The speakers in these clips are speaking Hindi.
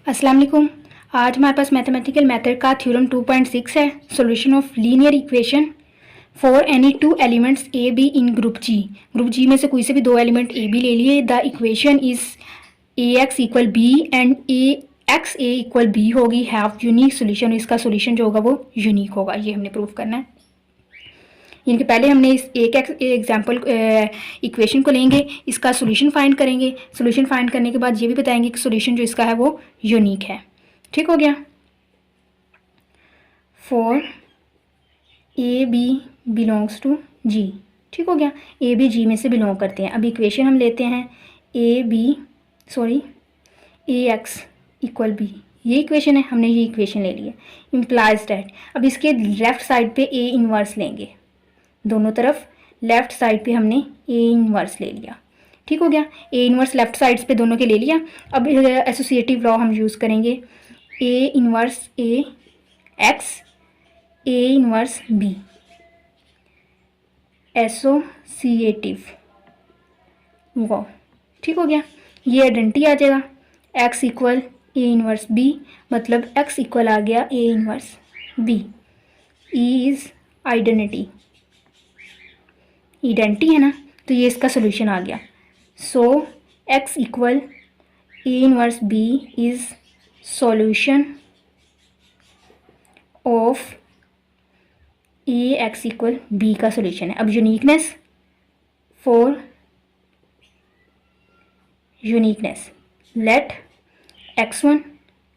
अस्सलाम वालेकुम। आज हमारे पास मैथमेटिकल मेथड का थ्योरम 2.6 है, solution of linear equation for any two elements A B in group G. Group G में से कोई से भी दो एलिमेंट ए बी ले लिए। The equation is A X equal B and A X A equal B होगी, हैव यूनिक सोल्यूशन। इसका सोल्यूशन जो होगा वो यूनिक होगा, ये हमने प्रूव करना है। इनके पहले हमने इस एक एग्जाम्पल इक्वेशन को लेंगे, इसका सोल्यूशन फाइंड करेंगे। सोल्यूशन फाइंड करने के बाद ये भी बताएंगे कि सोल्यूशन जो इसका है वो यूनिक है। ठीक हो गया। For A B belongs to G. ठीक हो गया, ए बी जी में से बिलोंग करते हैं। अब इक्वेशन हम लेते हैं ए एक्स इक्वल बी। ये इक्वेशन है, हमने ये इक्वेशन ले लिया। इम्प्लाइज डैट, अब इसके लेफ्ट साइड पे ए इनवर्स लेंगे। दोनों तरफ लेफ्ट साइड पे हमने ए इनवर्स ले लिया। ठीक हो गया, ए इनवर्स लेफ्ट साइड्स पे दोनों के ले लिया। अब एसोसिएटिव लॉ हम यूज़ करेंगे। A inverse A X A inverse B, associative law. ठीक हो गया, ये आइडेंटिटी आ जाएगा। X equal A inverse B, मतलब एक्स इक्वल आ गया A inverse B. E is identity, identity है ना, तो ये इसका सोल्यूशन आ गया। So X equal A inverse B is solution of A X equal B का सोल्यूशन है। अब uniqueness, for uniqueness let x1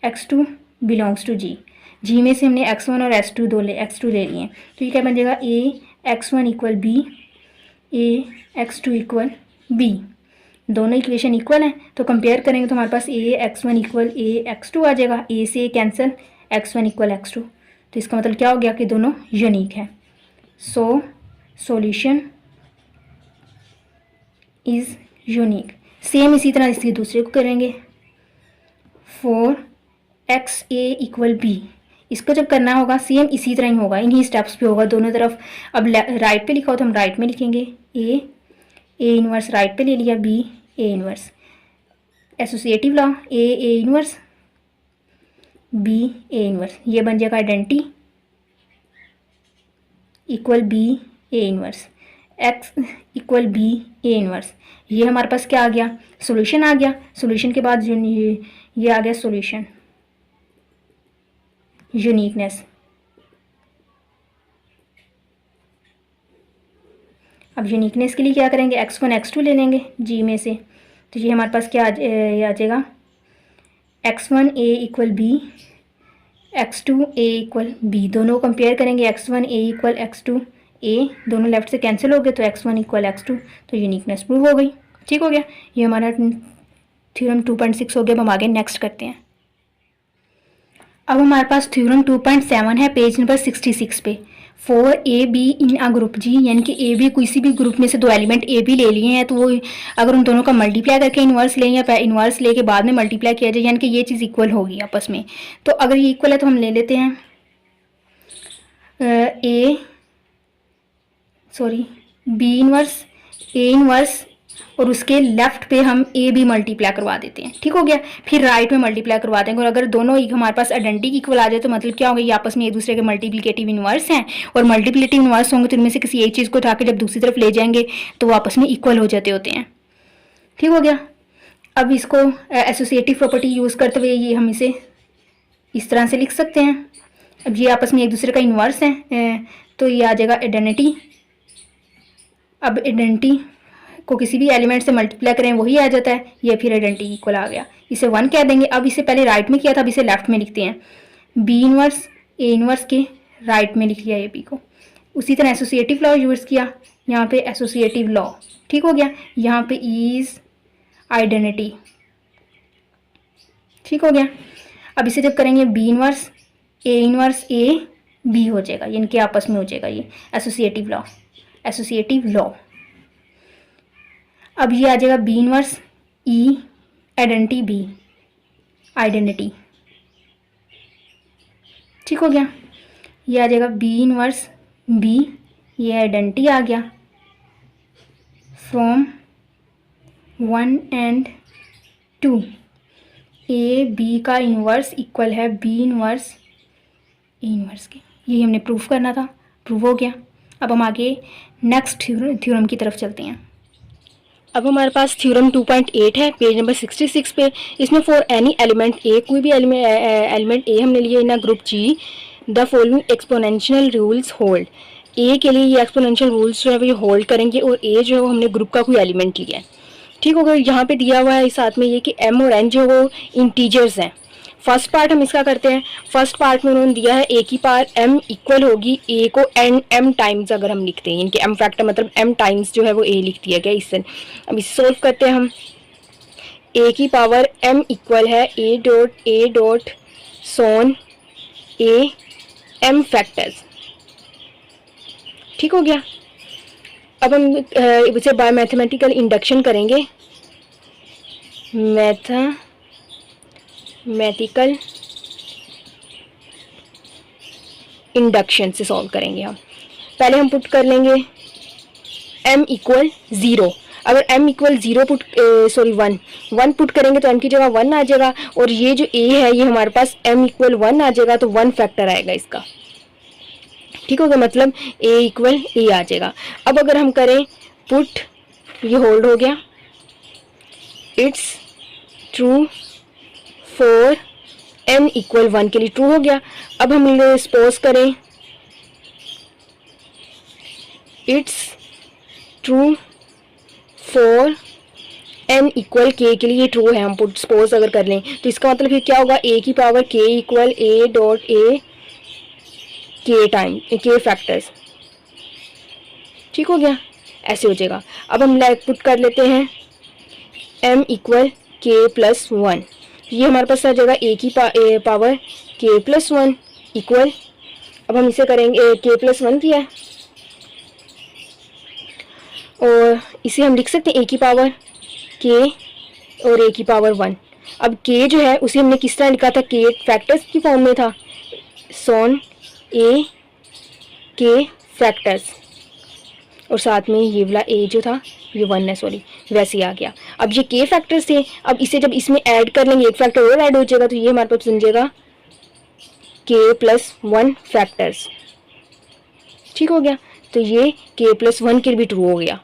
x2 belongs to जी। जी में से हमने x1 और x2 ले लिए हैं, तो ये क्या बन जाएगा, ए x1 इक्वल बी ए x2 इक्वल बी। दोनों इक्वेशन इक्वल हैं, तो कंपेयर करेंगे तो हमारे पास ए x1 इक्वल ए x2 आ जाएगा। ए से कैंसिल, x1 इक्वल x2, तो इसका मतलब क्या हो गया कि दोनों यूनिक है। So solution is unique. Same इसी तरह इसके दूसरे को करेंगे। For X A equal B, इसको जब करना होगा सेम इसी तरह ही होगा, इन्हीं स्टेप्स पे होगा दोनों तरफ। अब राइट पे लिखा हो तो हम राइट में लिखेंगे। ए इनवर्स राइट पे ले लिया, B A inverse. Associative law, A inverse B A inverse, ये बन जाएगा identity equal B A inverse. X equal B A inverse, ये हमारे पास क्या आ गया, सॉल्यूशन आ गया। सॉल्यूशन के बाद ये आ गया सॉल्यूशन, यूनिकनेस। अब यूनिकनेस के लिए क्या करेंगे, x1 x2 ले लेंगे जी में से, तो ये हमारे पास क्या आ जाएगा, x1 ए इक्वल बी x2 ए इक्वल बी। दोनों कंपेयर करेंगे, x1 ए इक्वल x2 ए, दोनों लेफ्ट से कैंसिल हो गए, तो x1 इक्वल x2, तो यूनिकनेस प्रूव हो गई। ठीक हो गया, ये हमारा थ्योरम 2.6 हो गया। अब हम आगे नेक्स्ट करते हैं। अब हमारे पास थ्योरम 2.7 है, पेज नंबर 66 पे। For A B in a group G, यानी कि ए बी किसी भी ग्रुप में से दो एलिमेंट ए बी ले लिए हैं, तो वो अगर उन दोनों का मल्टीप्लाई करके इन्वर्स लें या इन्वर्स लेके बाद में मल्टीप्लाई किया जाए, यानी कि ये चीज़ इक्वल होगी आपस में। तो अगर ये इक्वल है तो हम ले लेते हैं बी इनवर्स ए इनवर्स, और उसके लेफ्ट पे हम ए बी मल्टीप्लाई करवा देते हैं। ठीक हो गया, फिर राइट में मल्टीप्लाई करवा देंगे। और अगर दोनों हमारे पास आइडेंटिटी इक्वल आ जाए तो मतलब क्या होगा, ये आपस में एक दूसरे के मल्टीप्लिकेटिव इनवर्स हैं, और मल्टीप्लिकेटिव इनवर्स होंगे तो इनमें से किसी एक चीज़ को उठा के जब दूसरी तरफ ले जाएंगे तो वो आपस में इक्वल हो जाते होते हैं। ठीक हो गया, अब इसको एसोसिएटिव प्रॉपर्टी यूज़ करते हुए ये हम इसे इस तरह से लिख सकते हैं। अब ये आपस में एक दूसरे का इन्वर्स है, तो ये आ जाएगा आइडेंटिटी। अब आइडेंटिटी को किसी भी एलिमेंट से मल्टीप्लाई करें वही आ जाता है, ये फिर आइडेंटिटी इक्वल आ गया, इसे 1 कह देंगे। अब इसे पहले राइट में किया था, अब इसे लेफ्ट में लिखते हैं। बी इनवर्स ए इनवर्स के राइट में लिख लिया ए बी को। उसी तरह एसोसिएटिव लॉ यूज़ किया, यहाँ पे एसोसिएटिव लॉ। ठीक हो गया, यहाँ पे इज आइडेंटिटी। ठीक हो गया, अब इसे जब करेंगे बी इनवर्स ए बी हो जाएगा, यानी कि आपस में हो जाएगा ये एसोसिएटिव लॉ। अब ये आ जाएगा B inverse E identity B identity. ठीक हो गया, ये आ जाएगा बी इनवर्स बी, ये आइडेंटिटी आ गया फ्रॉम 1 and 2। ए बी का इन्वर्स इक्वल है बी इन्वर्स ए इन्वर्स के। यही हमने प्रूफ करना था, प्रूव हो गया। अब हम आगे नेक्स्ट थ्योरम की तरफ चलते हैं। अब हमारे पास थ्योरम 2.8 है, पेज नंबर 66 पे। इसमें फॉर एनी एलिमेंट ए, कोई भी एलिमेंट ए हमने लिए in a group G, the following exponential rules hold. A के लिए ये एक्सपोनेंशियल रूल्स जो है वो होल्ड करेंगे, और ए जो है वो हमने ग्रुप का कोई एलिमेंट लिया है, ठीक होगा। यहाँ पे दिया हुआ है साथ में ये कि एम और एन जो वो इंटीजर्स हैं। फर्स्ट पार्ट हम इसका करते हैं। फर्स्ट पार्ट में उन्होंने दिया है ए की पावर एम इक्वल होगी ए को एन एम टाइम्स, अगर हम लिखते हैं इनके एम फैक्टर मतलब एम टाइम्स जो है वो ए लिख दिया गया इससे। अब इसे सोल्व करते हैं हम। ए की पावर एम इक्वल है A dot so on A M factors, ठीक हो गया। अब हम इसे बाय मैथमेटिकल इंडक्शन करेंगे, मैथमेटिकल इंडक्शन से सॉल्व करेंगे हम। पहले हम पुट कर लेंगे m इक्वल 0। अगर m इक्वल 0 1 पुट करेंगे तो m की जगह 1 आ जाएगा, और ये जो a है ये हमारे पास m इक्वल 1 आ जाएगा, तो 1 फैक्टर आएगा इसका, ठीक हो गया। मतलब a इक्वल a आ जाएगा। अब अगर हम करें पुट, ये होल्ड हो गया, it's true for n equal 1 के लिए ट्रू हो गया। अब हम सपोज करें it's true for n equal k के लिए, ये ट्रू है, हम पुट सपोज अगर कर लें तो इसका मतलब फिर क्या होगा, a की power k equal a dot a k time k factors, ठीक हो गया, ऐसे हो जाएगा। अब हम पुट कर लेते हैं m इक्वल k प्लस 1, ये हमारे पास आ जाएगा a की पावर k प्लस 1 इक्वल, अब हम इसे करेंगे k प्लस 1 किया है, और इसे हम लिख सकते हैं a की पावर k और a की पावर 1। अब k जो है उसे हमने किस तरह लिखा था, k फैक्टर्स की फॉर्म में था, सोन a k फैक्टर्स, और साथ में ये वाला a जो था ये 1 है, सॉरी वैसे ही आ गया। अब ये k फैक्टर्स थे, अब इसे जब इसमें ऐड कर लेंगे, एक फैक्टर और ऐड हो जाएगा, तो ये हमारे पास बन जाएगा k प्लस 1 फैक्टर्स, ठीक हो गया। तो ये k प्लस 1 के लिए भी ट्रू हो गया।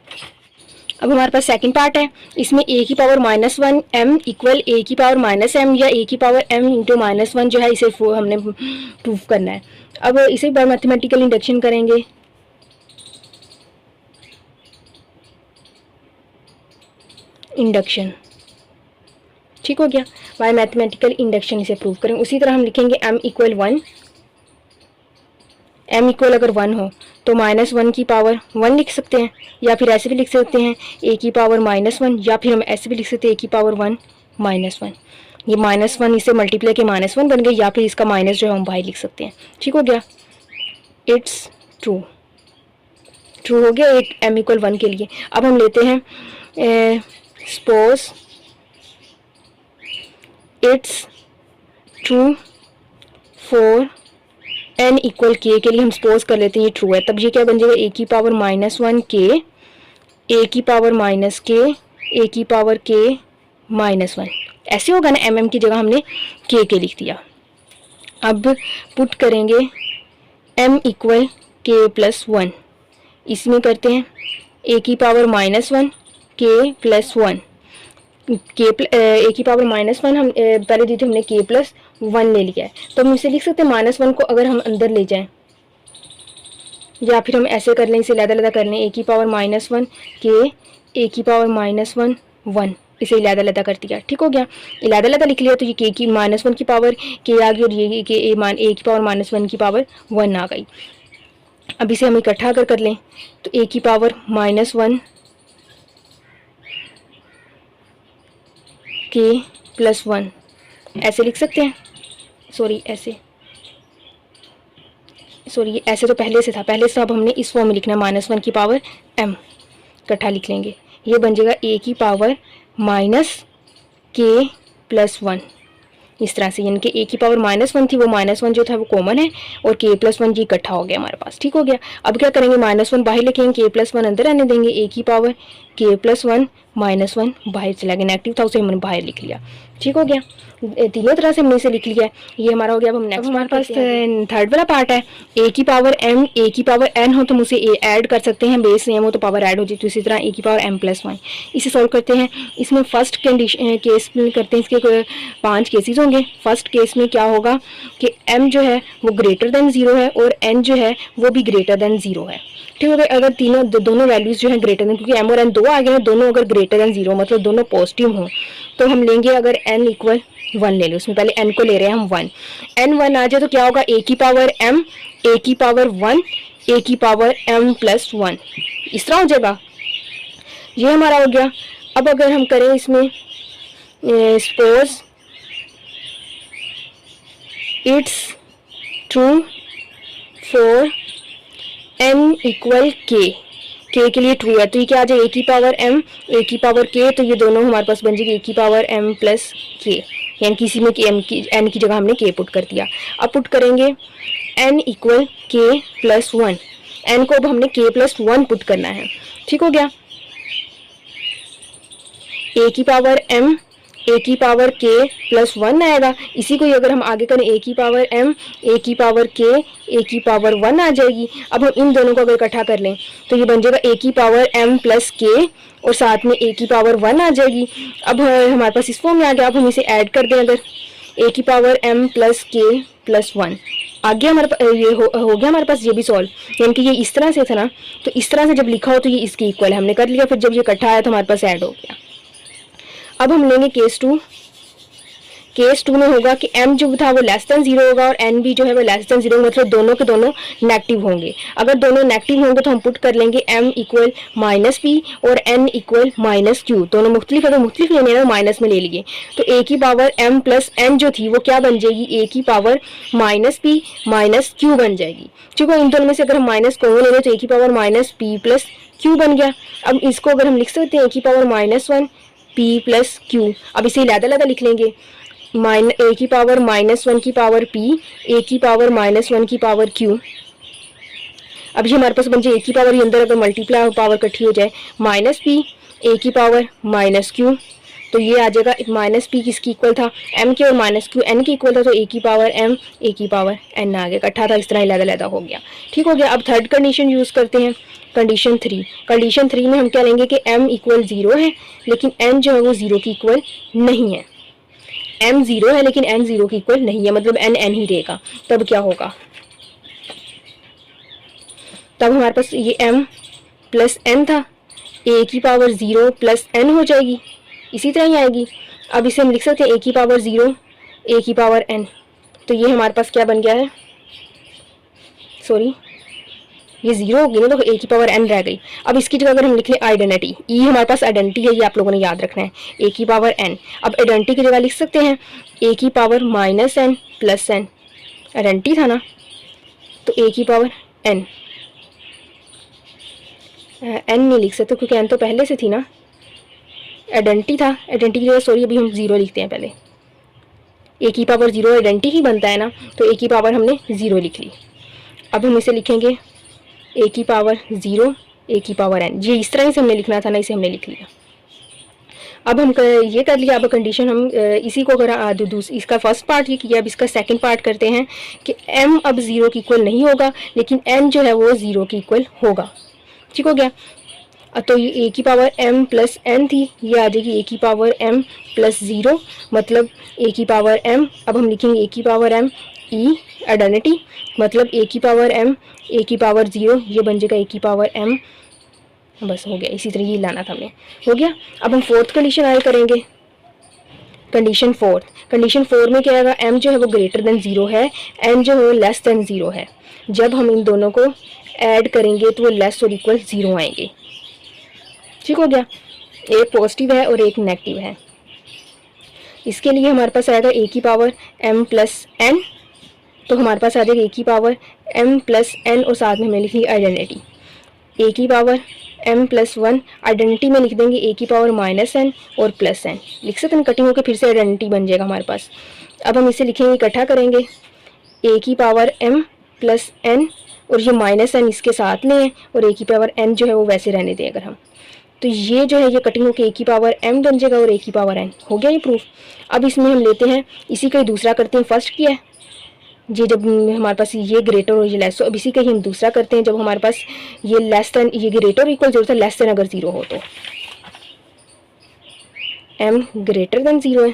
अब हमारे पास सेकंड पार्ट है, इसमें a की पावर -1 m इक्वल a की पावर -m या a की पावर m इंटू -1 जो है, इसे हमने प्रूव करना है। अब इसे बाय मैथमेटिकल इंडक्शन करेंगे, इंडक्शन, ठीक हो गया। बाय मैथमेटिकल इंडक्शन इसे प्रूव करेंगे। उसी तरह हम लिखेंगे m इक्वल 1, m इक्वल अगर 1 हो तो -1 की पावर 1 लिख सकते हैं, या फिर ऐसे भी लिख सकते हैं a की पावर -1, या फिर हम ऐसे भी लिख सकते हैं a की पावर 1 -1। ये -1 इसे मल्टीप्लाई के -1 बन गए, या फिर इसका माइनस जो है हम बाहर लिख सकते हैं, ठीक हो गया। इट्स ट्रू, ट्रू हो गया एक m इक्वल 1 के लिए। अब हम लेते हैं suppose it's true for n equal k के लिए, हम सपोज कर लेते हैं ये ट्रू है, तब ये क्या बन जाएगा, a की पावर -1 k, a की पावर -k, a की पावर k -1, ऐसे होगा ना, mm की जगह हमने k लिख दिया। अब पुट करेंगे m इक्वल k प्लस 1, इसमें करते हैं a की पावर -1 k प्लस 1, a की पावर -1 हम पहले दी थी हमने k प्लस 1 ले लिया है, तो हम इसे लिख सकते हैं -1 को अगर हम अंदर ले जाएं, या फिर हम ऐसे कर लें, इसे लैदा कर लें, a की पावर -1 k, a की पावर -1 1, इसे लैदा कर दिया, ठीक हो गया। लैदा लिख लिया तो ये k की -1 की पावर k आ गई, और ये a की पावर -1 की पावर 1 आ गई। अब इसे हम इकट्ठा अगर कर लें तो a की पावर -1 k प्लस 1 ऐसे लिख सकते हैं, ऐसे तो पहले से था, अब हमने इस फॉर्म में लिखना है, -1 की पावर m, इकट्ठा लिख लेंगे, ये बन जाएगा a की पावर -k प्लस 1, इस तरह से, यानी कि a की पावर -1 थी, वो -1 जो था वो कॉमन है, और k प्लस 1 ये इकट्ठा हो गया हमारे पास, ठीक हो गया। अब क्या करेंगे, -1 बाहर लिखेंगे, k प्लस 1 अंदर आने देंगे, a की पावर k प्लस 1 -1 बाहर चला गया, नेगेटिव था उसे हमने बाहर लिख लिया। ठीक हो गया, तीनों तरह से हमने इसे लिख लिया है। ये हमारा हो गया। अब हम नेक्स्ट हमारे पास थर्ड वाला पार्ट है, a की पावर m a की पावर n हो तो हम उसे ऐड कर सकते हैं, बेस सेम हो तो पावर ऐड हो जाती है। इसी तरह a की पावर m+1 इसे सॉल्व करते हैं। इसमें फर्स्ट कंडीशन केस में करते हैं, इसके 5 केसेस होंगे। फर्स्ट केस में क्या होगा कि m जो है वो ग्रेटर देन 0 है और n जो है वो भी ग्रेटर देन 0 है। ठीक है, अगर तीनों दोनों वैल्यूज जो है ग्रेटर देन, क्योंकि m और n दो आ गए हैं, दोनों अगर ग्रेटर देन 0 मतलब दोनों पॉजिटिव हों तो हम लेंगे, अगर n इक्वल 1 ले लो, उसमें पहले n को ले रहे हैं हम 1, n 1 आ जाए तो क्या होगा, a की पावर m a की पावर 1 a की पावर m+1 इस तरह हो जाएगा। ये हमारा हो गया। अब अगर हम करें इसमें suppose it's true for n equal k, k के लिए ट्रू है तो ये क्या आ जाए, a की पावर m a की पावर k, तो ये दोनों हमारे पास बन जाएगी a की पावर m+k, यानी किसी में n की जगह हमने k पुट कर दिया। अब पुट करेंगे n इक्वल k+1, n को अब हमने k+1 पुट करना है। ठीक हो गया, a की पावर m a की पावर k+1 आएगा। इसी को अगर हम आगे करें, a की पावर m a की पावर k a की पावर 1 आ जाएगी। अब हम इन दोनों को अगर इकट्ठा कर लें तो ये बन जाएगा a की पावर m+k और साथ में a की पावर 1 आ जाएगी। अब हमारे पास इस फॉर्म में आ गया। अब हम इसे ऐड कर दें, अगर a की पावर m+k+1 आगे हमारे पास ये हो गया हमारे पास ये भी सॉल्व, यानी कि ये इस तरह से था ना, तो इस तरह से जब लिखा हो तो ये इसके इक्वल है, हमने कर लिया। फिर जब ये इकट्ठा आया तो हमारे पास ऐड हो गया। अब हम लेंगे केस 2। केस 2 में होगा कि m जो था वो लेस देन 0 होगा और n भी जो है वो लेस देन 0, मतलब दोनों के दोनों नेगेटिव होंगे। अगर दोनों नेगेटिव होंगे तो हम पुट कर लेंगे m इक्वल -p और n इक्वल -q। दोनों मुख्तलिफ है तो मुख्तलिफ लेने हैं, माइनस में ले लिए तो a की पावर m प्लस n जो थी वो क्या बन जाएगी, a की पावर -p -q बन जाएगी। ठीक है, इन दोनों में से अगर हम माइनस को ले लें तो a की पावर -p प्लस q बन गया। अब इसको अगर हम लिख सकते हैं a की पावर -1 p प्लस q, अब इसे अलग-अलग लिख लेंगे, a की पावर -1 की पावर p a की पावर -1 की पावर q। अब ये हमारे पास बन जाए a की पावर, ये अंदर अगर मल्टीप्लाई पावर इकट्ठी हो जाए -p a की पावर -q, तो ये आ जाएगा। -p किसकी इक्वल था, m के, और -q n की इक्वल था, तो a की पावर m a की पावर n आ गया, इकट्ठा था, इस तरह अलग-अलग हो गया। ठीक हो गया। अब थर्ड कंडीशन यूज़ करते हैं, कंडीशन 3। कंडीशन 3 में हम क्या लेंगे कि m इक्वल 0 है लेकिन n जो है वो 0 की इक्वल नहीं है। m 0 है लेकिन n 0 की इक्वल नहीं है, मतलब n n ही रहेगा। तब क्या होगा, तब हमारे पास ये m प्लस n था, a की पावर 0 प्लस n हो जाएगी, इसी तरह ही आएगी। अब इसे हम लिख सकते हैं a की पावर 0 a की पावर n, तो ये हमारे पास क्या बन गया है, सॉरी ये 0 होगी ना, तो a की पावर n रह गई। अब इसकी जगह अगर हम लिख लें आइडेंटिटी, e हमारे पास आइडेंटिटी है, ये आप लोगों ने याद रखना है, a की पावर n। अब आइडेंटिटी की जगह लिख सकते हैं a की power -n plus n, identity था ना, तो a की पावर n, n नहीं लिख सकते क्योंकि n तो पहले से थी ना, आइडेंटिटी था, आइडेंटिटी की जगह सॉरी अभी हम 0 लिखते हैं। पहले a की पावर 0 आइडेंटिटी ही बनता है ना, तो a की पावर हमने 0 लिख ली। अब हम इसे लिखेंगे a की पावर 0 a की पावर n, ये इस तरह से हमने लिखना था ना, इसे हमने लिख लिया। अब हम ये कर लिया। अब कंडीशन हम इसी को अगर इसका फर्स्ट पार्ट ये किया, अब इसका सेकंड पार्ट करते हैं कि m अब 0 की इक्वल नहीं होगा लेकिन n जो है वो 0 की इक्वल होगा। ठीक हो गया, तो ये a की पावर m प्लस n थी, ये आ जाएगी a की पावर m प्लस 0, मतलब a की पावर m। अब हम लिखेंगे a की पावर m e आइडेंटिटी, मतलब a की पावर m a की पावर 0, ये बन जाएगा a की पावर m, बस हो गया। इसी तरह ये लाना था हमें, हो गया। अब हम फोर्थ कंडीशन आगे करेंगे, कंडीशन 4। कंडीशन 4 में क्या आएगा, m जो है वो ग्रेटर देन 0 है, n जो है वो लेस देन 0 है। जब हम इन दोनों को ऐड करेंगे तो वो लेस और इक्वल 0 आएंगे। ठीक हो गया, एक पॉजिटिव है और एक नेगेटिव है। इसके लिए हमारे पास आएगा a की पावर m प्लस n, तो हमारे पास आ जाएगा a की पावर m प्लस n और साथ में हमें लिखी आइडेंटिटी a की पावर m प्लस 1, आइडेंटिटी में लिख देंगे a की पावर -n और प्लस n, लिख सकते हैं, कटिंग होकर फिर से आइडेंटिटी बन जाएगा हमारे पास। अब हम इसे लिखेंगे, इकट्ठा करेंगे a की पावर m प्लस n और ये -n इसके साथ में है और a की पावर n जो है वो वैसे रहने दें अगर हम, तो ये जो है ये कटिंग होकर ए की पावर m बन जाएगा और ए की पावर n हो गया ये प्रूफ। अब इसमें हम लेते हैं इसी का ही दूसरा करते हैं, फर्स्ट किया है ये जब हमारे पास ये ग्रेटर और ये लेस हो, अब इसी का ही हम दूसरा करते हैं जब हमारे पास ये लेस देन ये ग्रेटर इक्वल जीरो था, लेस देन अगर जीरो हो तो m ग्रेटर देन जीरो है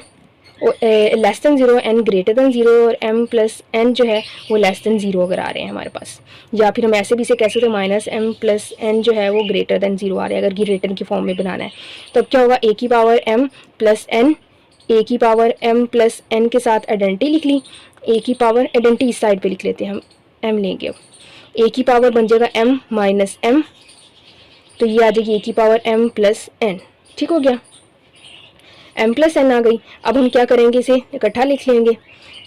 और less than zero, n greater than zero और m प्लस n जो है वो लेस देन जीरो अगर आ रहे हैं हमारे पास, या फिर हम ऐसे भी इसे कह सकते हैं माइनस m प्लस n जो है वो ग्रेटर देन जीरो आ रहे हैं अगर ये रिटर्न की फॉर्म में बनाना है। तो अब क्या होगा, a की power m plus n, a की पावर m प्लस n के साथ आइडेंटिटी लिख ली, a की पावर आइडेंटिटी इस साइड पे लिख लेते हैं हम, m लेंगे। अब a की पावर बन जाएगा m माइनस m, तो ये आ जाएगी a की पावर m प्लस n। ठीक हो गया, m प्लस n आ गई। अब हम क्या करेंगे, इसे इकट्ठा लिख लेंगे,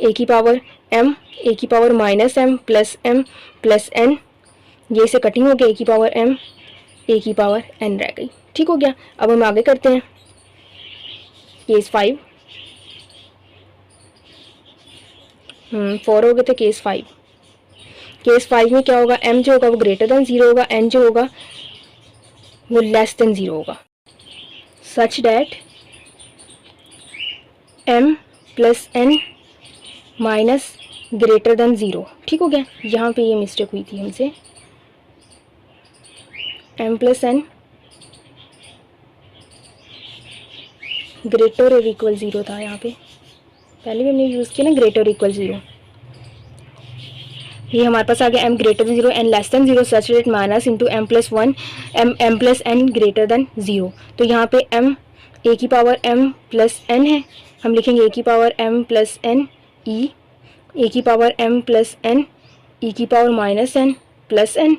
a की पावर m, a की power minus m plus n, ये से कटिंग हो गया, a की पावर m, a की पावर n रह गई। ठीक हो गया। अब हम आगे करते हैं केस 5, 4 हो गए थे, केस 5। केस 5 में क्या होगा, m जो होगा वो ग्रेटर देन जीरो होगा, n जो होगा वो लेस देन जीरो होगा, such that m plus n minus greater than zero. ठीक हो गया, यहाँ पे ये मिस्टेक हुई थी हमसे, m प्लस n ग्रेटर और इक्वल जीरो था, यहाँ पे पहले भी हमने यूज़ किया ना ग्रेटर इक्वल जीरो। ये हमारे पास आ गया m greater than zero, n less than zero, such that minus into m plus one, m plus n greater than zero. तो यहाँ पे m a की पावर m प्लस n है, हम लिखेंगे a की power m plus n e, a की power m plus n e की power minus n plus n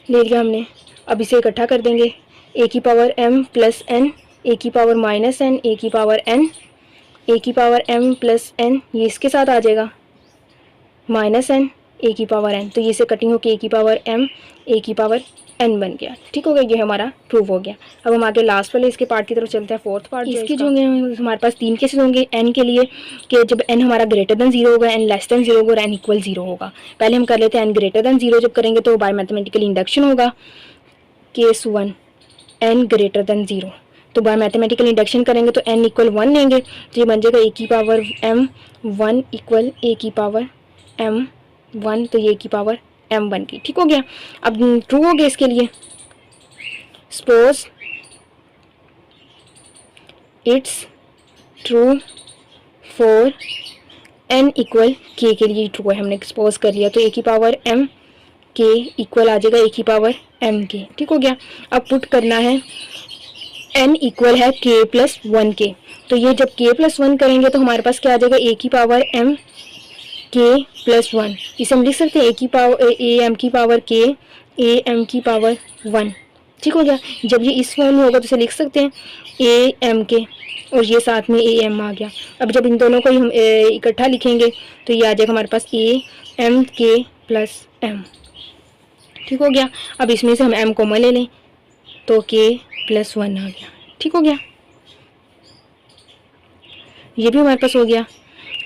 ले लिया हमने। अब इसे इकट्ठा कर देंगे, a की power m plus n, a की पावर माइनस n, a की पावर n, a की पावर m प्लस n, ये इसके साथ आ जाएगा माइनस n, a की पावर n, तो ये से कटिंग होकर a की पावर m, a की पावर n बन गया। ठीक हो गया, ये हमारा प्रूव हो गया। अब हम आगे लास्ट वाले इसके पार्ट की तरफ चलते हैं, फोर्थ पार्ट। इसके जो होंगे हमारे पास 3 केसेस होंगे n के लिए, कि जब n हमारा ग्रेटर देन जीरो होगा, n लेस देन जीरो होगा और n इक्वल जीरो होगा। पहले हम कर लेते हैं n ग्रेटर देन जीरो, जब करेंगे तो बाय मैथमेटिकल इंडक्शन होगा। Case 1 n greater than zero, तो बाय मैथमेटिकल इंडक्शन करेंगे तो n इक्वल 1 लेंगे, तो ये बन जाएगा a की पावर m 1 इक्वल a की पावर m 1, तो ये की पावर m बन गई। ठीक हो गया। अब ट्रू हो गया इसके लिए, suppose it's true for n equal k, के लिए ट्रू है, हमने एक्सपोज कर लिया, तो a की पावर m k इक्वल आ जाएगा a की पावर m k। ठीक हो गया। अब पुट करना है n इक्वल है k प्लस वन के, तो ये जब k प्लस वन करेंगे तो हमारे पास क्या आ जाएगा, a की power m k plus one, इसे हम लिख सकते हैं a की पावर a m की पावर k, a m की पावर 1। ठीक हो गया। जब ये इस फॉर्म में होगा तो इसे लिख सकते हैं a m k और ये साथ में a m आ गया। अब जब इन दोनों को ही हम इकट्ठा लिखेंगे तो ये आ जाएगा हमारे पास a m k plus m। ठीक हो गया। अब इसमें से हम m कॉमन ले लें तो k प्लस 1 आ गया। ठीक हो गया, ये भी हमारे पास हो गया।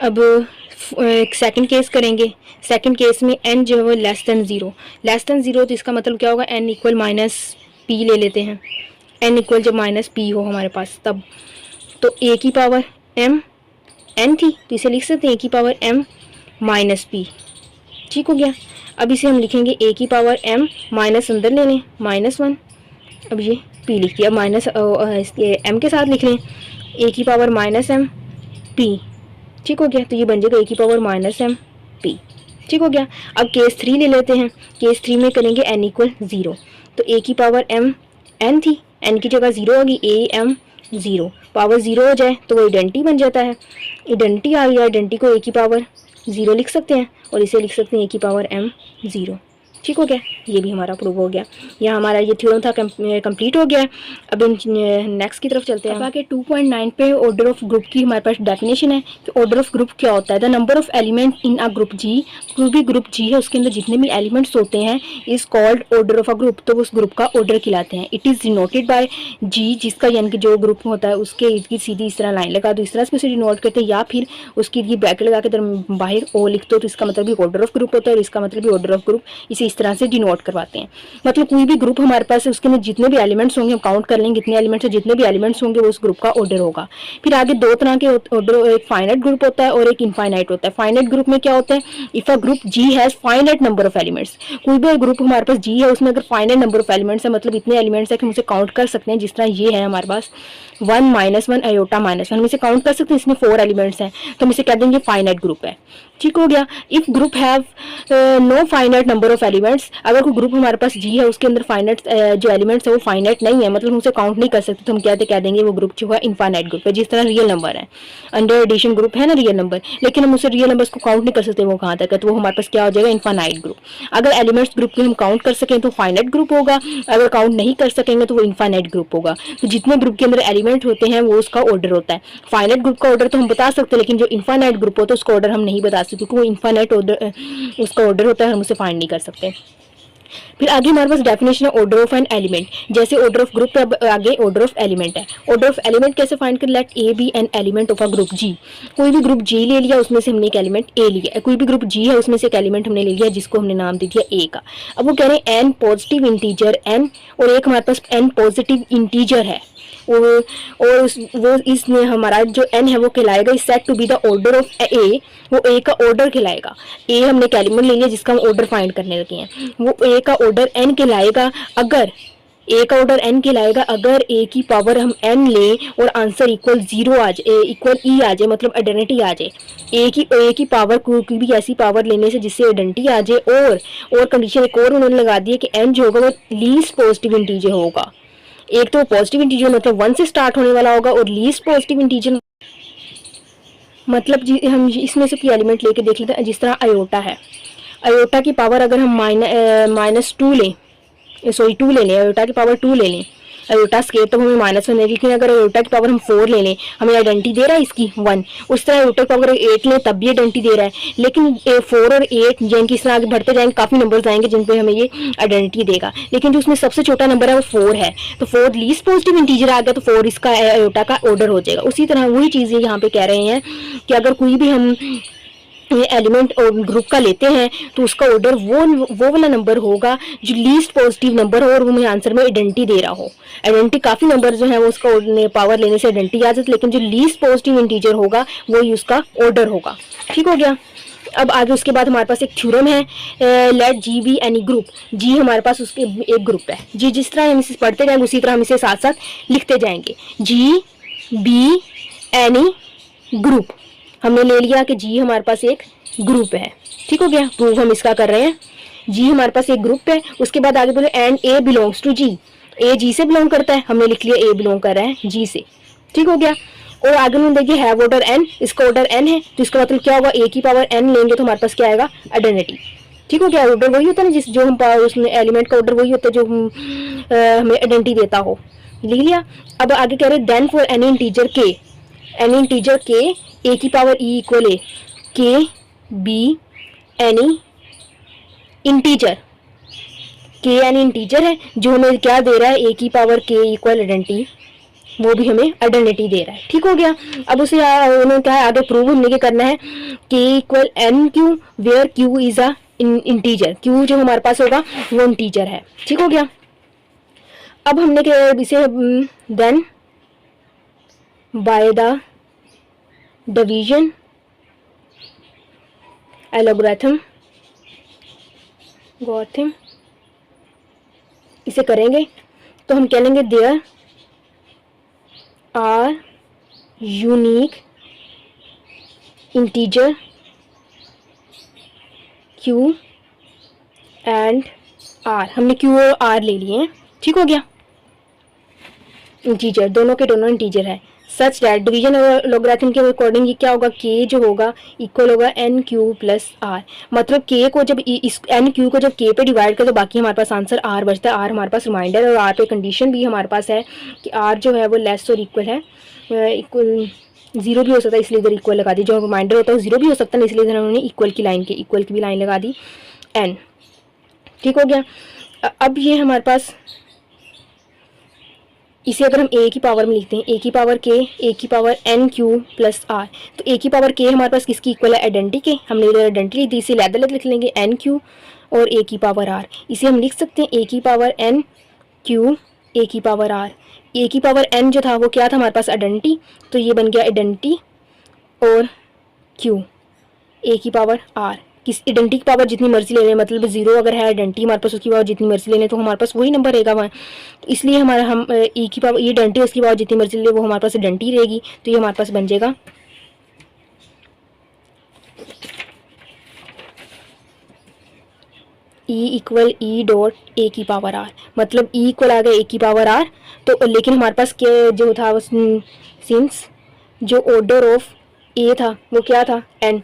अब सेकंड केस करेंगे, सेकंड केस में n जो है वो लेस देन ज़ीरो, तो इसका मतलब क्या होगा, n इक्वल माइनस पी ले लेते हैं, n इक्वल जब माइनस पी हो हमारे पास तब, तो a की पावर m n थी तो इसे लिख सकते हैं a की पावर m माइनस पी। ठीक हो गया। अब इसे हम लिखेंगे a की पावर m माइनस अंदर ले लें माइनस 1, अब ये p लिख दिया, माइनस m के साथ लिख लें a की पावर माइनस m p। ठीक हो गया, तो ये बन जाएगा a की पावर माइनस m p। ठीक हो गया। अब केस 3 ले लेते हैं, केस 3 में करेंगे n इक्वल 0, तो a की पावर m n थी, n की जगह 0 होगी, a m 0, पावर 0 हो जाए तो वो आइडेंटिटी बन जाता है, आइडेंटिटी आ गया, आइडेंटिटी को a की पावर 0 लिख सकते हैं और इसे लिख सकते हैं a की पावर m 0। ठीक हो गया, ये भी हमारा प्रूव हो गया। यहाँ हमारा ये थ्योरम था कंप्लीट हो गया है। अब नेक्स्ट की तरफ चलते हैं। अब आगे 2.9 पे ऑर्डर ऑफ ग्रुप की हमारे पास डेफिनेशन है कि ऑर्डर ऑफ ग्रुप क्या होता है। The number of element in a group G, कोई भी ग्रुप जी है उसके अंदर जितने भी एलिमेंट्स होते हैं is called order of a group, तो उस ग्रुप का ऑर्डर कहलाते हैं। इट इज़ डिनोटेड बाय जी, जिसका यानी कि जो ग्रुप होता है उसके इर्द गिर्द सीधी इस तरह लाइन लगा दो, इस तरह से उसे डिनोट करते हैं, या फिर उसकी ये ब्रैकेट लगा के बाहर ओ लिख दो, तो इसका मतलब भी ऑर्डर ऑफ ग्रुप होता है और इसका मतलब भी ऑर्डर ऑफ ग्रुप, इसे इस इस तरह से डिनोट करवाते हैं। मतलब कोई भी ग्रुप हमारे पास है उसके अंदर जितने भी एलिमेंट्स होंगे हम काउंट कर लेंगे कितने एलिमेंट्स है, जितने भी एलिमेंट्स होंगे वो उस ग्रुप का ऑर्डर होगा। फिर आगे दो तरह के ऑर्डर, एक फाइनाइट ग्रुप होता है और एक इनफाइनाइट होता है। फाइनाइट ग्रुप में क्या होता है, if a group G has finite number of elements, कोई भी ग्रुप हमारे पास जी है उसमें अगर फाइनाइट नंबर ऑफ एलिमेंट्स है मतलब इतने एलिमेंट्स है कि हम उसे काउंट कर सकते हैं। जिस तरह ये है हमारे पास 1 -1 आयोटा -1, हम इसे काउंट कर सकते हैं, इसमें 4 एलिमेंट्स हैं तो हम इसे कह देंगे फाइनाइट ग्रुप है। ठीक हो गया। If group have no finite number of elements, अगर कोई ग्रुप हमारे पास जी है उसके अंदर फाइनाइट जो एलिमेंट्स है वो फाइनाइट नहीं है मतलब हम उसे काउंट नहीं कर सकते तो हम क्या कह देंगे वो ग्रुप जो है इनफाइनाइट ग्रुप है। जिस तरह रियल नंबर है, अंडर एडिशन ग्रुप है ना रियल नंबर, लेकिन हम उसे रियल नंबर्स को काउंट नहीं कर सकते वो कहाँ तक है, तो वो हमारे पास क्या हो जाएगा इनफाइनाइट ग्रुप। अगर एलिमेंट्स ग्रुप के हम काउंट कर सकें तो फाइनाइट ग्रुप होगा, अगर काउंट नहीं कर सकेंगे तो वो इनफाइनाइट ग्रुप होगा। तो जितने ग्रुप के अंदर एलिमेंट होते हैं वो उसका ऑर्डर होता है। फाइनाइट ग्रुप का ऑर्डर तो हम बता सकते हैं लेकिन जो इनफाइनाइट ग्रुप होता है उसका ऑर्डर हम नहीं बता सकते क्योंकि वो इनफाइनाइट ऑर्डर उसका ऑर्डर होता है, हम उसे फाइंड नहीं कर सकते। फिर आगे हमारे पास डेफिनेशन है ऑर्डर ऑफ एन एलिमेंट। जैसे ऑर्डर ऑफ ग्रुप पे आगे ऑर्डर ऑफ एलिमेंट है। ऑर्डर ऑफ एलिमेंट कैसे फाइंड कर, let a be an element of a group G. कोई भी ग्रुप जी ले लिया उसमें से हमने एक एलिमेंट ए लिया, कोई भी ग्रुप जी है उसमें से एक एलिमेंट हमने ले लिया जिसको हमने नाम दे दिया ए का। अब वो कह रहे हैं एन पॉजिटिव इंटीजर एन और एक हमारे पास एन पॉजिटिव इंटीजर है और वो इसमें हमारा जो n है वो कहलाएगा is said to be the order of a, वो ए का ऑर्डर कहलाएगा। ए हमने एक एलिमेंट ले लिया जिसका हम ऑर्डर फाइंड करने लगे हैं, वो ए का ऑर्डर n कहलाएगा अगर ए का ऑर्डर n कहलाएगा अगर ए की पावर हम n लें और आंसर इक्वल 0 आ जाए, इक्वल ई आ जाए मतलब आइडेंटिटी आ जाए। ए की पावर कोई भी ऐसी पावर लेने से जिससे आइडेंटिटी आ जाए और कंडीशन एक और उन्होंने लगा दी है कि n जो होगा वो लीस्ट पॉजिटिव इंटीजर होगा। एक तो पॉजिटिव इंटीजर मतलब 1 से स्टार्ट होने वाला होगा और लीस्ट पॉजिटिव इंटीजर मतलब हम इसमें से कोई एलिमेंट लेके देख लेते हैं। जिस तरह आयोटा है, आयोटा की पावर अगर हम -2 लें, सॉरी 2 ले लें, आयोटा की पावर 2 ले लें, आयोटा स्केयर तो हमें -1 है, लेकिन अगर आयोटा की पावर हम 4 ले लें हमें आइडेंटिटी दे रहा है इसकी 1। उस तरह आयोटा की पावर 8 लें तब भी आइडेंटिटी दे रहा है, लेकिन 4 और 8 जिनकी इस तरह आगे बढ़ते जाएंगे काफ़ी नंबर्स आएंगे जिन पे हमें ये आइडेंटिटी देगा, लेकिन जो उसमें सबसे छोटा नंबर है वो 4 है तो 4 लीस्ट पॉजिटिव इंटीजर आ गया तो 4 इसका आयोटा का ऑर्डर हो जाएगा। उसी तरह वही चीज़ यहाँ पे कह रहे हैं कि अगर कोई भी हम ये एलिमेंट और ग्रुप का लेते हैं तो उसका ऑर्डर वो वाला नंबर होगा जो लीस्ट पॉजिटिव नंबर हो और वो हमें आंसर में आइडेंटिटी दे रहा हो। आइडेंटिटी काफ़ी नंबर जो है वो उसका पावर लेने से आइडेंटिटी आ जाती है, लेकिन जो लीस्ट पॉजिटिव इंटीजर होगा वही उसका ऑर्डर होगा। ठीक हो गया। अब आगे उसके बाद हमारे पास एक थ्योरम है, let G be any group. G हमारे पास उसके एक ग्रुप है, जी जिस तरह हम इसे पढ़ते जाएंगे उसी तरह हम इसे साथ साथ लिखते जाएंगे। जी बी एनी ग्रुप, हमने ले लिया कि जी हमारे पास एक ग्रुप है। ठीक हो गया, प्रूफ हम इसका कर रहे हैं। जी हमारे पास एक ग्रुप है, उसके बाद आगे बोले एंड ए बिलोंग्स टू जी, ए जी से बिलोंग करता है, हमने लिख लिया ए बिलोंग कर रहा है जी से। ठीक हो गया। और आगे में देखिए हैव ऑर्डर एन, इसका ऑर्डर एन है तो इसका मतलब क्या होगा, ए की पावर एन लेंगे तो हमारे पास क्या आएगा आइडेंटिटी। ठीक हो गया। ऑर्डर वही होता है ना जिस जो हम उसमें एलिमेंट का ऑर्डर वही होता है जो हमें आइडेंटिटी देता हो, लिख लिया। अब आगे कह रहे हैं देन फॉर एनी इंटीजर के, एनी इंटीजर के ए की पावर ई इक्वल ए, के बी एनी इंटीजर, के एनी इंटीजर है जो हमें क्या दे रहा है, ए की पावर के इक्वल आइडेंटिटी, वो भी हमें आइडेंटिटी दे रहा है। ठीक हो गया। अब उसे उन्होंने क्या है आगे प्रूव हमने क्या करना है, K equal N Q where Q is a integer, Q जो हमारे पास होगा वो इंटीजर है। ठीक हो गया। अब हमने इसे then by the division algorithm गॉथम इसे करेंगे तो हम कह लेंगे there are unique integer q and r, हमने क्यू और आर ले लिए हैं। ठीक हो गया। इंटीजर दोनों के दोनों इंटीजर है, सच दैट डिवीजन और लॉगरिथम के अकॉर्डिंग ये क्या होगा, के जो होगा इक्वल होगा एन क्यू प्लस आर। मतलब के को जब इस एन क्यू को जब के पे डिवाइड कर तो बाकी हमारे पास आंसर आर बचता है। आर हमारे पास रिमाइंडर और आर पे कंडीशन भी हमारे पास है कि आर जो है वो लेस और इक्वल है, इक्वल 0 भी हो सकता है इसलिए इधर इक्वल लगा दी, जो रिमाइंडर होता है 0 भी हो सकता है इसलिए इधर उन्होंने इक्वल की लाइन के इक्वल की भी लाइन लगा दी एन। ठीक हो गया। अब ये हमारे पास इसे अगर हम ए की पावर में लिखते हैं, ए की पावर के, ए की power N Q plus R, तो ए की पावर के हमारे पास किसकी इक्वल है, आइडेंटिटी के। हमने इधर आइडेंटिटी लिख दी, इसे अलग अलग लिख लेंगे, एन क्यू और ए की पावर आर। इसे हम लिख सकते हैं ए की पावर एन क्यू ए की पावर आर। ए की पावर एन जो था वो क्या था हमारे पास, आइडेंटिटी, तो ये बन गया आइडेंटिटी और क्यू ए की पावर आर। किस आइडेंटिटी की पावर जितनी मर्जी ले लें, मतलब 0 अगर है आइडेंटिटी हमारे पास, उसकी पावर जितनी मर्जी ले लें तो हमारे पास वही नंबर रहेगा वहाँ। इसलिए हमारा हम ए की पावर, ये आइडेंटिटी उसकी पावर जितनी मर्जी ले वो हमारे पास आइडेंटिटी रहेगी, तो ये हमारे पास बन जाएगा E equal E dot A की पावर आर। मतलब ई इक्वल आ गया ए की पावर आर, तो लेकिन हमारे पास क्या जो था, सिंस जो ऑर्डर ऑफ ए था वो क्या था, एन।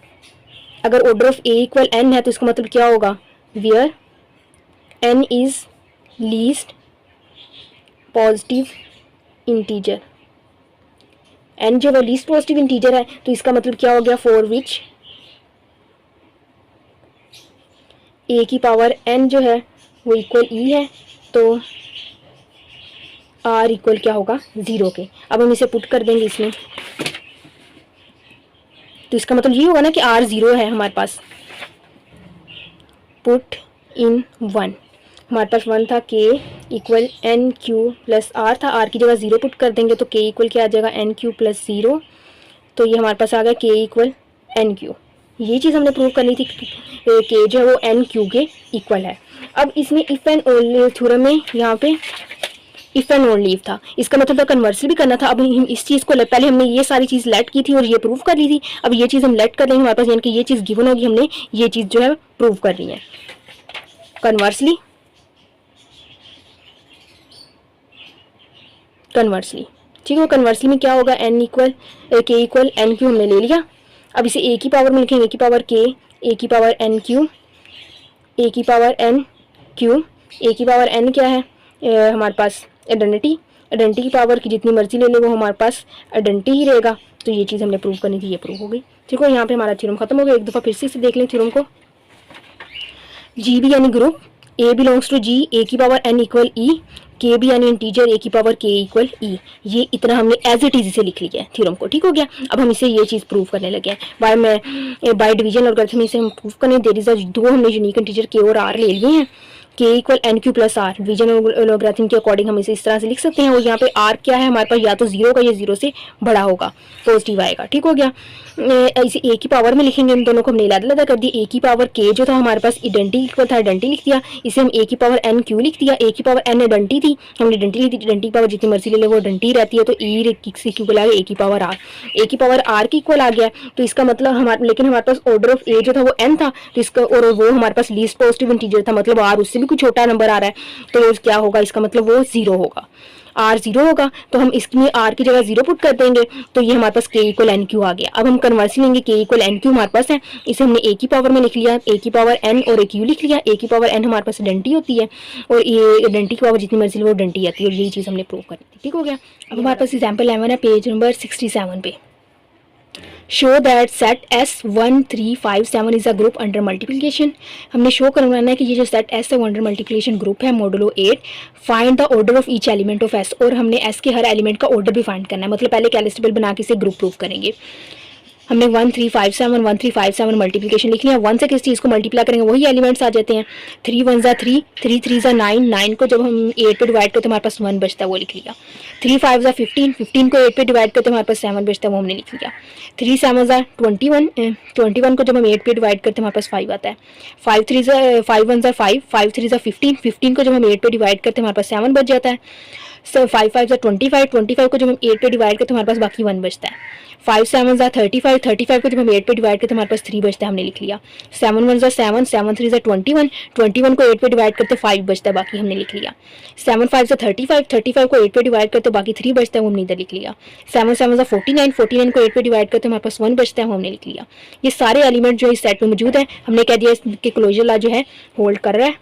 अगर order of A equal N है तो इसका मतलब क्या होगा, where N is least positive integer. N जो है लीस्ट पॉजिटिव इंटीजर है, तो इसका मतलब क्या हो गया, फॉर विच ए की पावर एन जो है वो इक्वल ई है, तो आर इक्वल क्या होगा, 0 के। अब हम इसे पुट कर देंगे इसमें, तो इसका मतलब ये होगा ना कि आर 0 है हमारे पास। पुट इन 1, हमारे पास 1 था, K equal N Q plus R था, आर की जगह 0 पुट कर देंगे तो के इक्वल क्या आ जाएगा, एन क्यू प्लस 0। तो ये हमारे पास आ गया के इक्वल एन क्यू। ये चीज़ हमने प्रूव करनी थी कि के जो है वो एन क्यू के इक्वल है। अब इसमें इफ़ एंड ओनली थ्योरम में यहाँ पे इफ़ एंड ओनली इफ था, इसका मतलब तो कन्वर्सल भी करना था। अब हम इस चीज़ को पहले हमने ये सारी चीज़ लेट की थी और ये प्रूव कर ली थी, अब ये चीज़ हम लेट कर लेंगे हमारे पास, यानी कि ये चीज़ गिवन होगी, हमने ये चीज़ जो है प्रूव कर रही है कन्वर्सली। ठीक है, कन्वर्सली में क्या होगा, एन इक्वल के इक्वल एन क्यू हमने ले लिया। अब इसे ए की पावर में लिखेंगे, ए की पावर के, ए की पावर एन क्यू, ए की पावर एन क्यू। ए की पावर एन क्या है, हमारे पास आइडेंटिटी की पावर की जितनी मर्जी ले ले वो हमारे पास आइडेंटिटी ही रहेगा। तो ये चीज़ हमने प्रूव करनी थी, ये प्रूव हो गई। ठीक है, यहाँ पे हमारा थ्योरम खत्म हो गया। एक दफ़ा फिर से इसे देख लें थ्योरम को। जी बी यानी ग्रुप, ए बिलोंग्स टू जी, ए की पावर एन इक्वल ई, के बी यानी इंटीजर, ए की पावर के इक्वल ई। ये इतना हमने एज इट इज से लिख लिया है थ्योरम को। ठीक हो गया। अब हम इसे ये चीज़ प्रूव करने लगे हैं बाय डिवीजन और गलत में इसे हम प्रूव करने देर इज दो हमने यूनिक इंटीजर के और आर ले लिए हैं। K equal N Q plus R, division और लॉगरिथम के अकॉर्डिंग हम इसे इस तरह से लिख सकते हैं। और यहाँ पे आर क्या है हमारे पास, या तो 0 का या 0 से बड़ा होगा, पॉजिटिव आएगा। ठीक हो गया। इसे ए की पावर में लिखेंगे, इन दोनों को हमने अलग-अलग कर दिया। ए की पावर के जो था हमारे पास आइडेंटिटी इक्वल था, आइडेंटिटी लिख दिया। इसे हम ए की पावर एन क्यू लिख दिया। ए की पावर एन आइडेंटिटी थी, हमने आइडेंटिटी लिख दी। आइडेंटिटी की पावर जितनी मर्जी ले ले वो आइडेंटिटी रहती है, तो ई किस इक्वल आ गया, ए की पावर आर। ए की पावर आर की इक्वल आ गया, तो इसका मतलब हमारे, लेकिन हमारे पास ऑर्डर ऑफ ए जो था वो एन था, तो इसका और वो हमारे पास लीस्ट पॉजिटिव इंटीजर था, मतलब आर उससे भी कुछ छोटा नंबर आ रहा है, तो क्या होगा, इसका मतलब वो 0 होगा, आर 0 होगा। तो हम इसमें आर की जगह 0 पुट कर देंगे, तो ये हमारे पास के इक्वल एन क्यू आ गया। अब हम कन्वर्सन लेंगे, के इक्वल एन क्यू हमारे पास है, इसे हमने ए की पावर में लिख लिया, ए की पावर एन और एक यू लिख लिया। ए की पावर एन हमारे पास आइडेंटिटी होती है और ये आइडेंटिटी की पावर जितनी मर्जी वो आइडेंटिटी आती है, और यही चीज़ हमने प्रूव करनी थी। ठीक हो गया। अब हमारे पास एग्जाम्पल 11 है, पेज नंबर 67 पे। Show that set S1357 is a group under multiplication. हमने शो करवाना है कि ये जो सेट S है वो अंडर मल्टीप्लिकेशन ग्रुप है, modulo 8। Find the order of each element of S, और हमने S के हर एलिमेंट का ऑर्डर भी फाइंड करना है, मतलब पहले कैलिस्टेबल बना के इसे ग्रुप प्रूफ करेंगे। हमने 1357 मल्टीप्लिकेशन लिख लिया। 1 से किस चीज़ को मल्टीप्लाई करेंगे वही एलिमेंट्स आ जाते हैं। 3 1 ज़ा 3, 3 3 ज़ा 9, 9 को जब हम 8 पे डिवाइड करते हैं हमारे पास 1 बचता है, वो लिख लिया। 3 5 ज़ा 15, 15 को 8 पे डिवाइड करते हैं हमारे पास 7 बचता है, वो हमने लिख लिया। 3 7 ज़ा 21, 21 को जब हम 8 पे डिवाइड करते हैं हमारे पास 5 आता है। 5 3 ज़ा 5 1 ज़ा 5, 5 3 ज़ा 15, 15 को जब हम 8 पे डिवाइड करते हैं हमारे पास 7 बच जाता है। 5 5 ज़ा 25, 25 को जब हम 8 पे डिवाइड करते हैं हमारे पास बाकी 1 बचता है। 5 7 ज़ा 35, 35 को जब हम 8 पे डिवाइड करते हैं हमारे पास 3 बचता है, हमने लिख लिया। 7 1 ज़ा 7, 7 3 ज़ा 21, 21 को 8 पे डिवाइड करते 5 बचता है, बाकी हमने लिख लिया। 7 5 ज़ा 35, 35 को 8 पे डिवाइड करते बाकी 3 बचता है, वो हमने इधर लिख लिया। 7 7 ज़ा 49, 49 को 8 पे डिवाइड करते हमारे पास 1 बचता है, वो हमने लिख लिया। ये सारे एलिमेंट जो इस सेट में मौजूद है, हमने कह दिया इसके क्लोजर लॉ जो है होल्ड कर रहा है,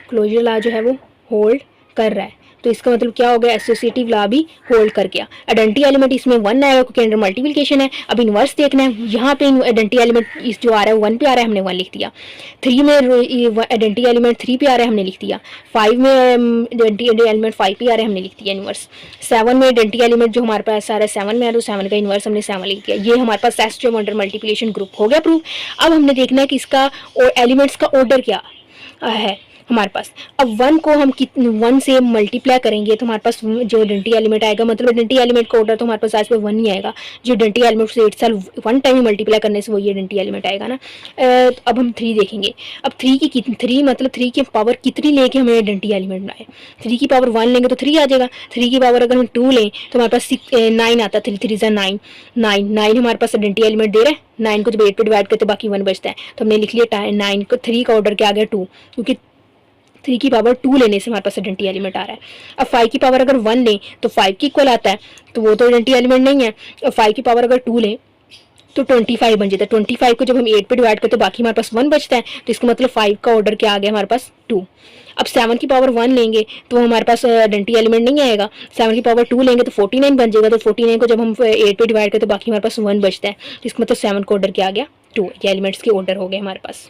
क्लोजर लॉ जो है वो होल्ड कर रहा है। तो इसका मतलब क्या हो गया, एसोसिएटिव लॉ भी होल्ड कर गया। आइडेंटिटी एलिमेंट इसमें 1 आएगा क्योंकि अंडर मल्टीप्लिकेशन है। अब इनवर्स देखना है, यहाँ पे आइडेंटिटी एलिमेंट इस जो आ रहा है 1 पे आ रहा है, हमने 1 लिख दिया। 3 में आइडेंटिटी एलिमेंट 3 पे आ रहा है, हमने लिख दिया। 5 में आइडेंटिटी एलिमेंट 5 पे आ रहा है, हमने लिख दिया इनवर्स। 7 में आइडेंटिटी एलिमेंट जो हमारे पास आ रहा है 7 में आ रहा है, 7 का इनवर्स हमने 7 लिख दिया। ये हमारे पास एसोसिएटिव अंडर मल्टीप्लिकेशन ग्रुप हो गया प्रूफ। अब हमने देखना है कि इसका एलिमेंट्स का ऑर्डर क्या है हमारे पास। अब 1 को हम 1 से मल्टीप्लाई करेंगे तो हमारे पास जो आइडेंटिटी एलिमेंट आएगा, मतलब आइडेंटिटी एलिमेंट का ऑर्डर तो हमारे पास आज पे 1 ही आएगा। जो आइडेंटिटी एलिमेंट से इटसेल्फ 1 टाइम मल्टीप्लाई करने से वही आइडेंटिटी एलिमेंट आएगा ना। अब हम 3 देखेंगे। अब 3 मतलब 3 की पावर कितनी लेके हमें आइडेंटिटी एलिमेंट बनाए। 3 की पावर 1 लेंगे तो 3 आ जाएगा। 3 की पावर अगर हम 2 लें तो हमारे पास 9 आता है। 3 3 9 9 हमारे पास आइडेंटिटी एलिमेंट दे रहा है। 9 को जब 8 पे डिवाइड करते बाकी 1 बचता है, तो हमने लिख लिया 9 को 3 का ऑर्डर क्या आ गया 2, क्योंकि 3 की पावर 2 लेने से हमारे पास आइडेंटिटी एलिमेंट आ रहा है। अब 5 की पावर अगर 1 लें तो 5 की इक्वल आता है, तो वो तो आइडेंटिटी एलिमेंट नहीं है। और 5 की पावर अगर 2 लें तो 25 बन जाता है। 25 को जब हम 8 पे डिवाइड करते तो बाकी हमारे पास 1 बचता है, तो इसका मतलब 5 का ऑर्डर क्या आ गया हमारे पास 2। अब 7 की पावर 1 लेंगे तो हमारे पास आइडेंटिटी एलिमेंट नहीं आएगा। 7 की पावर 2 लेंगे तो 49 बन जाएगा। तो 49 को जब हम 8 पे डिवाइड करते तो बाकी हमारे पास 1 बचता है, तो इसका मतलब 7 का ऑर्डर क्या आ गया 2। ये एलिमेंट्स के ऑर्डर हो गए हमारे पास।